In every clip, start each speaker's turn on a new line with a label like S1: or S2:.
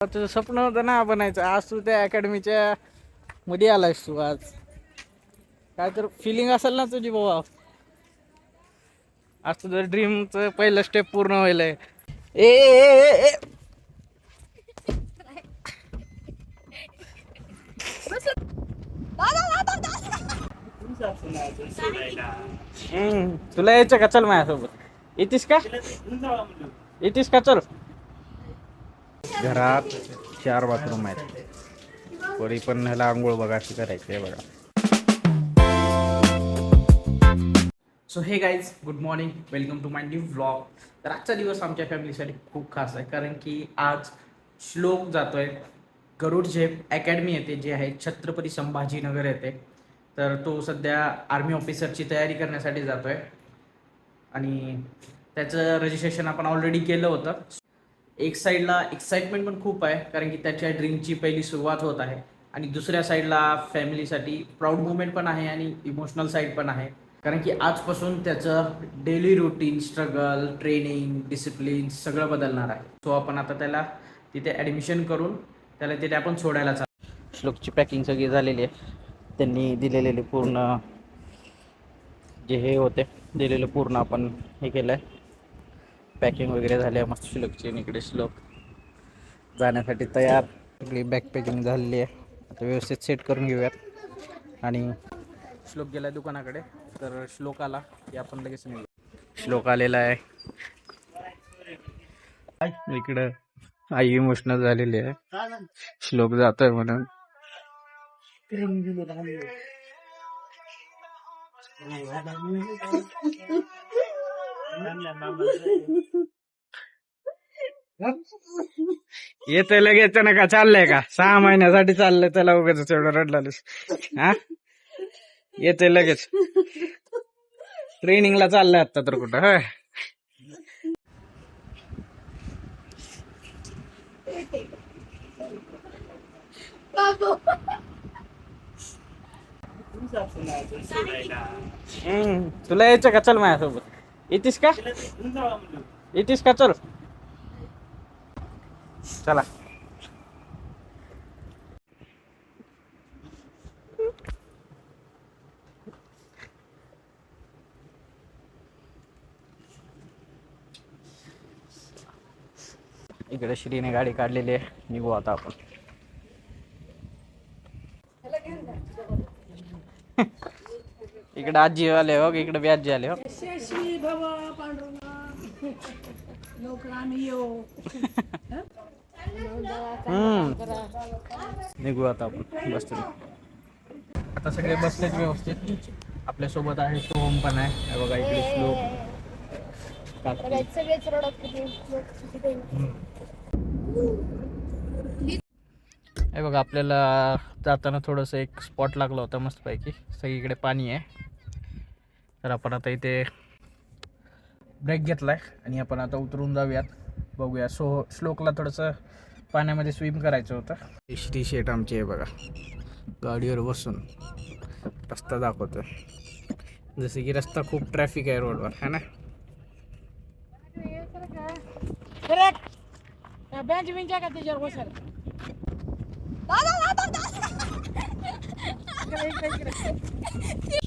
S1: तुझं स्वप्न होतं ना बनायचं, आज तू त्या अकॅडमीच्या मध्ये आलायस तू आज. काय तर फिलिंग असेल ना तुझी बाबा, आज तुझं ड्रीमचं पहिलं स्टेप पूर्ण व्हायलंय. ए, ए, ए, तुला यायचं का? चल माझ्यासोबत. येतीस का? येतीस का? चल. घरात 4 बाथरूम आहेत, तरी पण ह्याला आंघोळ बघा अशी करायची आहे बघा. So hey guys, good morning, welcome to my new vlog. तर आजचा दिवस आमच्या फॅमिलीसाठी खूप खास आहे, कारण की आज श्लोक जातोय गरुड झेप अकॅडमी येते, जे आहे छत्रपती संभाजीनगर येते. तर तो सध्या आर्मी ऑफिसरची तयारी करण्यासाठी जातोय आणि त्याचं रजिस्ट्रेशन आपण ऑलरेडी केलं होतं. एक साईडला एक्साइटमेंट पण खूप आहे, कारण की त्याच्या ड्रीमची पहिली सुरुवात होत आहे, आणि दुसऱ्या साईडला फॅमिलीसाठी प्राऊड मुवमेंट पण आहे आणि इमोशनल साईड पण आहे, कारण की आजपासून त्याचं daily routine, struggle, training, discipline सगळं बदलणार आहे. सो आपण आता त्याला तिथे ॲडमिशन करून त्याला तिथे आपण सोडायला चालू. श्लोकची पॅकिंग सगळी झालेली आहे, त्यांनी दिलेले पूर्ण जे हे होते दिलेलं पूर्ण आपण हे केलं आहे. पॅकिंग वगैरे झाली आहे मस्त श्लोकची. इकडे श्लोक जाण्यासाठी तयार. सगळी बॅग पॅकिंग झालेली आहे, आता व्यवस्थित सेट करून घेऊयात. आणि श्लोक गेला दुकानाकडे, तर श्लोक आला की आपण लगेच निघू. श्लोक आलेला आहे. इकडं आई इमोशनल झालेली आहे, श्लोक जातोय म्हणून. येतोय लगेच ना का? चाललंय का? 6 महिन्यासाठी चाललंय त्याला, उगाच एवढं रडलास. हा, येतोय लगेच. ट्रेनिंगला चाललंय आता तर कुठं. हा, तुला यायचं का? चल माझ्यासोबत. येतीस का? येतीस का? चल. चला. इकडे श्रीने गाडी काढलेली आहे, निघू आता आपण. इकडे आजी आले हो, इकडे बी आजी आले हो. निघू आता आपण बसतो. आता सगळे बसलेत व्यवस्थित. आपल्यासोबत आहे सोहम पण आहे बघा. इकडे श्लोक, हे बघा. आपल्याला जाताना थोडंसं एक स्पॉट लागला होता मस्तपैकी, सगळीकडे पाणी आहे. तर आपण आता इथे ब्रेक घेतलाय आणि आपण आता उतरून जाऊयात, बघूया. श्लोकला थोडंसं पाण्यामध्ये स्विम करायचं होतं. श्री शेट आमची आहे बघा, गाडीवर बसून रस्ता दाखवतोय. जसे की रस्ता खूप ट्रॅफिक आहे रोडवर, है ना.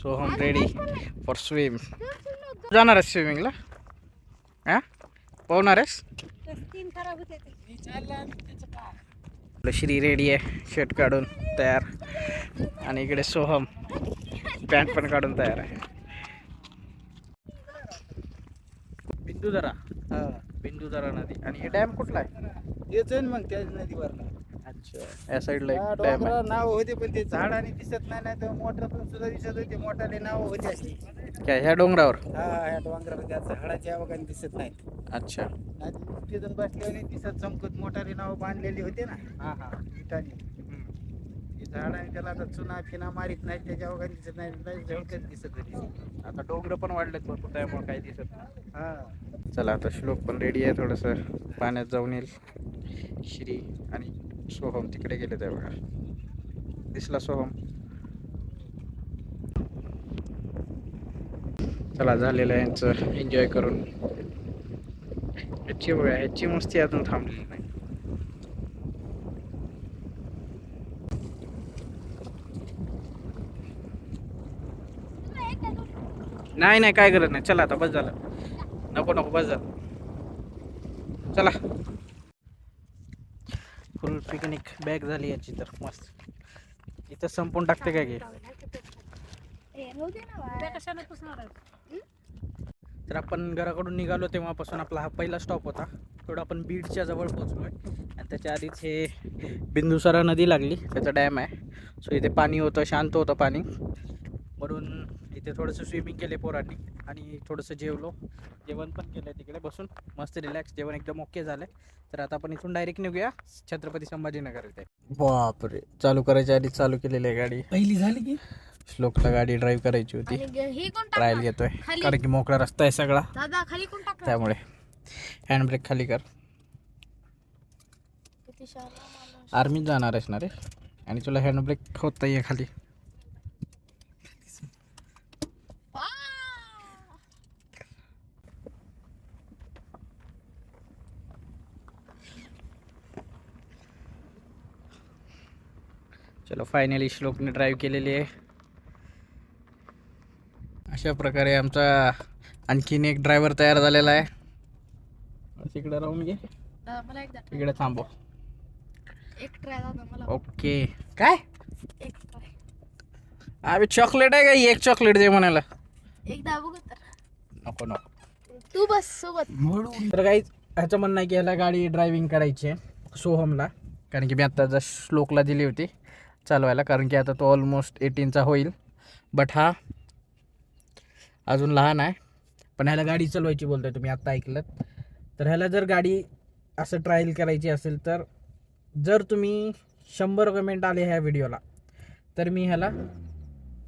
S1: Soham ready for swim. जाणार आहेस स्विमिंगला? हा, पोहणार आहेस? श्री रेडी आहे, शर्ट काढून तयार, आणि इकडे सोहम पॅन्ट पण काढून तयार आहे. बिंदुधरा, हा, बिंदुधरा नदी. आणि हे डॅम कुठला आहे?
S2: तेच आहे मग त्या नदीवरला.
S1: अच्छा, या साईडला एक डॅम आहे.
S2: नाव होते पण ते झाडाने दिसत नाही, तर मोटर पण सुद्धा दिसत होते. मोठाले नाव होते अशी.
S1: काय ह्या डोंगरावर?
S2: हा, ह्या डोंगरावर त्या झाडाच्या वगैरे दिसत नाहीत.
S1: अच्छा,
S2: तिथून बसल्याने दिसत चमकत मोठाले नाव बांधलेली होते ना. हा हा, विटाने. झाडाने त्याला आता चुना फिना मारित नाही, त्याच्या वगैरे दिसत नाही, झळकत दिसत होती.
S1: आता डोंगर पण वाढलेत भरपूर, त्यामुळे काही दिसत नाही.
S2: हा,
S1: चला आता श्लोक पण रेडी आहे, थोडंसं पाण्यात जाऊन येईल. श्री आणि सोहम तिकडे गेले त्या बघा. दिसला सोहम? चला, झालेलं आहे यांचं एन्जॉय करून. ह्याची बघा, ह्याची मस्ती अजून थांबलेली नाही. नाही नाही काय गरज नाही, चला आता बस झालं. नको नको बस झालं, चला. फुल पिकनिक बॅग झाली याची तर मस्त. इथं संपून टाकते काय की. तर आपण घराकडून निघालो तेव्हापासून आपला हा पहिला स्टॉप होता. थोडं आपण बीडच्या जवळ पोहोचलोय आणि त्याच्या आधीच हे बिंदुसारा नदी लागली, त्याचा डॅम आहे. सो इथे पाणी होतं, शांत होतं पाणी, म्हणून इथे थोडंसं स्विमिंग केले पोरांनी आणि थोडंसं जेवलो. जेवण पण केलं तिकडे बसून, मस्त रिलॅक्स. जेवण एकदम ओके झालं. तर आता आपण इथून डायरेक्ट निघूया छत्रपती संभाजीनगर इथे. बापरे, चालू करायच्या आधी चालू केलेली आहे गाडी.
S2: पहिली झाली की
S1: श्लोकला गाडी ड्राईव्ह करायची होती, ट्रायल घेतोय कारण की मोकळा रस्ता आहे सगळा, त्यामुळे हँड ब्रेक खाली कर. आर्मीत जाणार आहेस ना रे, आणि तुला हँड ब्रेक होता ये खाली. चलो फायनली श्लोकने ड्राईव्ह केलेली आहे. अशा प्रकारे आमचा आणखीन एक ड्रायव्हर तयार झालेला आहे. तिकडे राहून घे, तिकडे थांबव. ओके. काय अबे चॉकलेट आहे का? एक चॉकलेट दे म्हणाला. नको नको,
S3: तू बस सोबत.
S1: तर काही ह्याचं म्हणणं आहे की ह्याला गाडी ड्रायव्हिंग करायची आहे सोहमला, कारण की मी आत्ता जस्ट श्लोकला दिली होती चालवायला, कारण की आता तो ऑलमोस्ट 18चा होईल. बट हा अजून लहान आहे, पण ह्याला गाडी चालवायची बोलतोय तुम्ही आत्ता ऐकलं. तर ह्याला जर गाडी असं ट्रायल करायची असेल तर जर तुम्ही 100 कमेंट आले ह्या व्हिडिओला तर मी ह्याला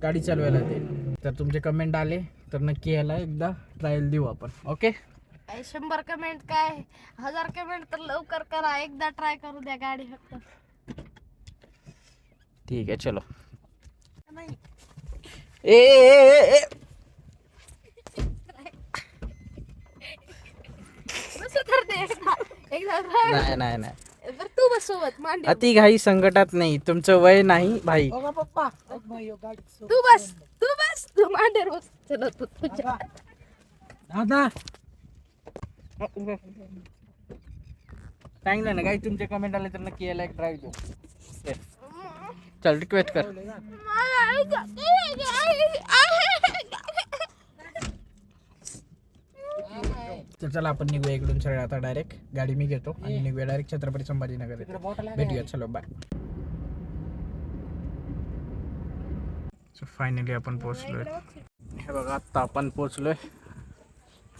S1: गाडी चालवायला देईन. तर तुमचे कमेंट आले तर नक्की ह्याला एकदा ट्रायल देऊ आपण. ओके.
S3: 100 कमेंट काय 1000 कमेंट तर लवकर करा, एकदा ट्राय करू द्या गाडी फक्त.
S1: ठीक आहे चलो. ए, ए, ए, ए.
S3: बस तर दे एकदा try.
S1: नाही नाही नाही,
S3: बरं तू बस सोबत मांडी.
S1: अति घाई संकटात नाही, तुमचं वय नाही भाई.
S2: पप्पा
S3: तू बस तू मांडीवर बस. चलो तू तुझ्या
S2: दादा
S1: सांगितलं ना काही तुमचे कमेंट आले तर नक्की यायला एक ड्राईव्ह देऊ. चल रिक्वेस्ट कर. तर चला आपण निघूया इकडून सगळं आता. डायरेक्ट गाडी मी घेतो आणि निघूया डायरेक्ट छत्रपती संभाजीनगर येते. भेटूया, चलो बाय. सो फायनली आपण पोहोचलोय. हे बघा आत्ता आपण पोहोचलोय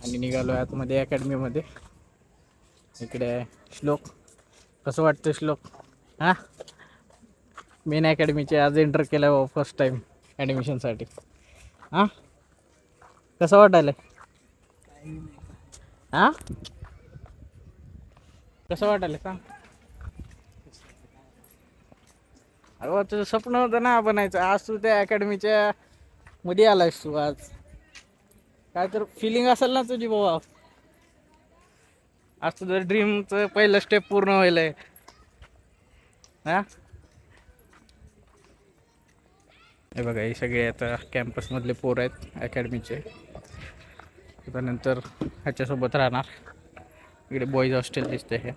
S1: आणि निघालोय आतमध्ये अकॅडमीमध्ये. इकडे आहे श्लोक. कसं वाटतं श्लोक? हां, मेन अकॅडमीचे आज एंटर केलं फर्स्ट टाइम ॲडमिशनसाठी. हां, कसं वाटायलं? हां, कसं वाटायलं सांग. अगं तुझं स्वप्न होतं ना बनायचं, आज तू त्या अकॅडमीच्या मध्ये आलायस तू. आज काय तर फिलिंग असेल ना तुझी बाबा. आज तुझं ड्रीमचं पहिलं स्टेप पूर्ण व्हायला आहे. हां, हे बघा हे सगळे आता कॅम्पसमधले पोर आहेत अकॅडमीचे. त्यानंतर ह्याच्यासोबत राहणार. इकडे बॉईज हॉस्टेल दिसते हे.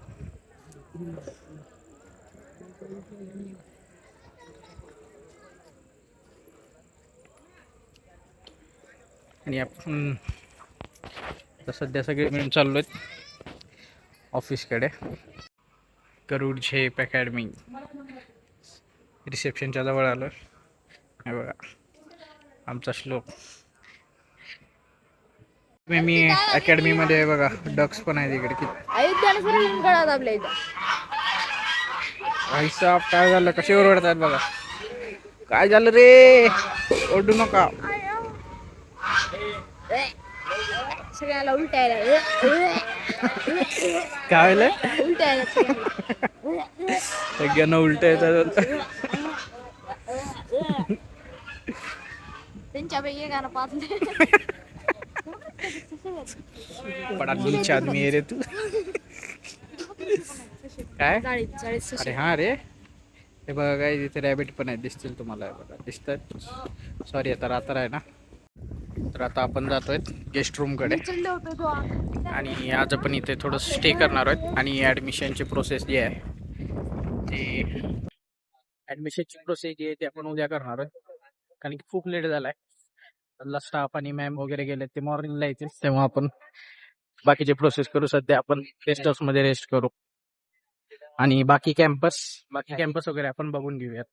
S1: आणि आपण तर सध्या सगळे मिळून चाललो आहेत ऑफिसकडे. गरुड झेप अकॅडमी रिसेप्शनच्या जवळ आलो. हे बघा आमचा श्लोक. मी अकॅडमीमध्ये बघा डक्स पण आहेत इकडे.
S3: अयोध्याला सर गळा आपल्या इथं.
S1: भाई साहेब काय झालं, कसे ओरडतात बघा. काय झालं रे, ओरडू नका.
S3: सगळ्याला उलटायला
S1: काय झालं?
S3: उलटायला
S1: सगळ्यांना उलट येतात.
S3: त्यांच्यापैकी एकाला पाहत
S1: बडा नीच आदमी आहे रे तू. काय? अरे हा रे, हे बघा काय इथे रॅबिट पण आहेत, दिसतील तुम्हाला. बघा दिसतात. सॉरी आता रात्र आहे ना, तर आता आपण जातोय गेस्ट रूम कडे
S3: चढले होते तो
S1: आणि आज आपण इथे थोडं स्टे करणार आहोत आणि ॲडमिशनची प्रोसेस जी आहे ती ॲडमिशनची प्रोसेस जी आहे ती आपण उद्या करणार आहोत कारण की खूप लेट झालाय. स्टाफ आणि मॅम वगैरे गेले ते मॉर्निंगला येतील तेव्हा आपण बाकीचे प्रोसेस करू. सध्या आपण गेस्ट हाऊस मध्ये रेस्ट करू आणि बाकी कॅम्पस वगैरे आपण बघून घेऊयात.